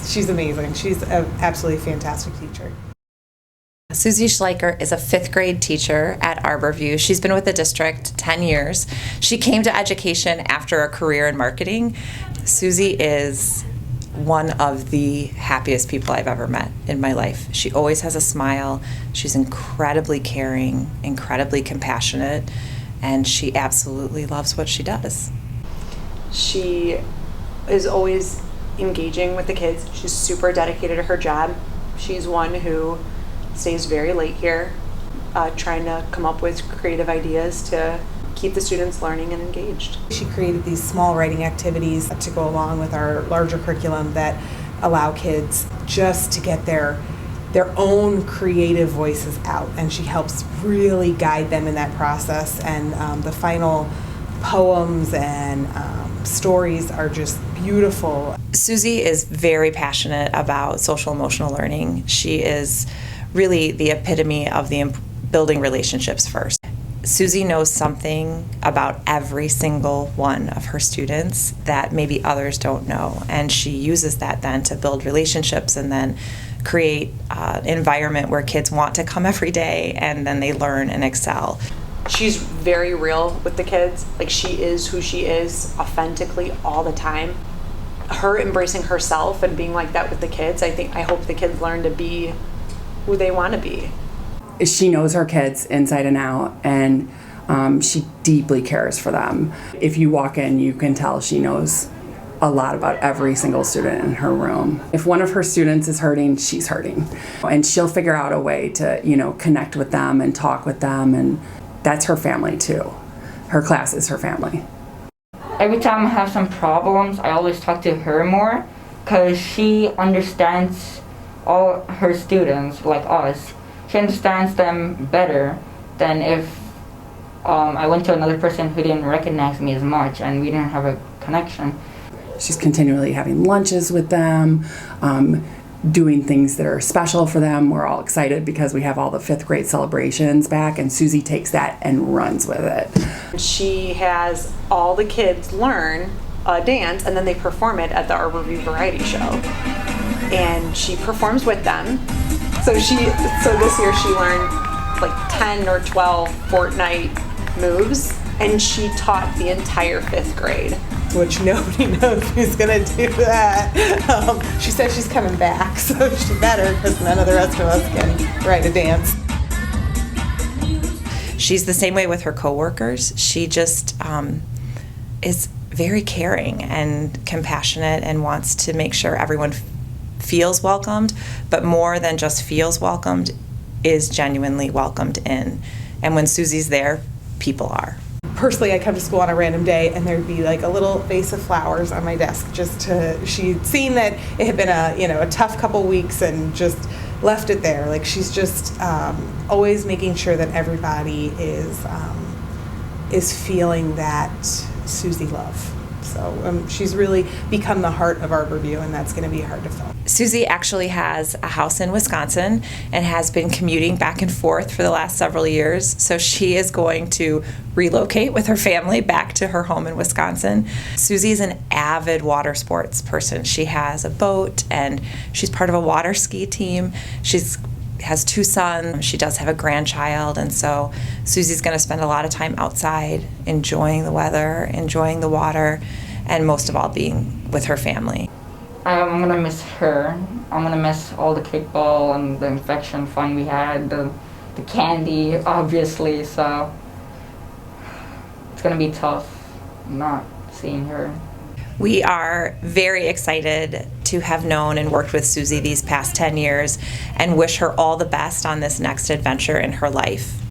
she's amazing. She's an absolutely fantastic teacher. Susi Schleicher is a 5th grade teacher at Arbor View. She's been with the district 10 years. She came to education after a career in marketing. Susi is one of the happiest people I've ever met in my life. She always has a smile. She's incredibly caring, incredibly compassionate, and she absolutely loves what she does. She is always engaging with the kids. She's super dedicated to her job. She's one who stays very late here, trying to come up with creative ideas to keep the students learning and engaged. She created these small writing activities to go along with our larger curriculum that allow kids just to get their own creative voices out, and she helps really guide them in that process. And the final poems and stories are just beautiful. Susi is very passionate about social emotional learning. She is really the epitome of the building relationships first. Susi knows something about every single one of her students that maybe others don't know, and she uses that then to build relationships and then create an environment where kids want to come every day and then they learn and excel. She's very real with the kids. Like, she is who she is authentically all the time. Her embracing herself and being like that with the kids, I hope the kids learn to be who they want to be. She knows her kids inside and out, and she deeply cares for them. If you walk in, you can tell she knows a lot about every single student in her room. If one of her students is hurting, she's hurting. And she'll figure out a way to, connect with them and talk with them, and that's her family too. Her class is her family. Every time I have some problems, I always talk to her more, because she understands all her students, like us. She understands them better than if I went to another person who didn't recognize me as much and we didn't have a connection. She's continually having lunches with them, doing things that are special for them. We're all excited because we have all the 5th grade celebrations back, and Susi takes that and runs with it. She has all the kids learn a dance, and then they perform it at the Arbor View Variety Show. And she performs with them. So this year she learned like 10 or 12 Fortnite moves, and she taught the entire 5th grade. Which nobody knows who's gonna do that. She said she's coming back, so she better, because none of the rest of us can write a dance. She's the same way with her coworkers. She just is very caring and compassionate and wants to make sure everyone feels welcomed, but more than just feels welcomed, is genuinely welcomed in. And when Susi's there, people are. Personally, I come to school on a random day and there'd be like a little vase of flowers on my desk she'd seen that it had been a tough couple weeks and just left it there. Like, she's just always making sure that everybody is feeling that Susi love. So she's really become the heart of Arbor View, and that's going to be hard to fill. Susi actually has a house in Wisconsin and has been commuting back and forth for the last several years. So she is going to relocate with her family back to her home in Wisconsin. Susi is an avid water sports person. She has a boat and she's part of a water ski team. She's has 2 sons. She does have a grandchild, and so Susi's going to spend a lot of time outside, enjoying the weather, enjoying the water, and most of all being with her family. I'm going to miss her. I'm going to miss all the kickball and the infection fun we had, the candy, obviously, so it's going to be tough not seeing her. We are very excited to have known and worked with Susi these past 10 years and wish her all the best on this next adventure in her life.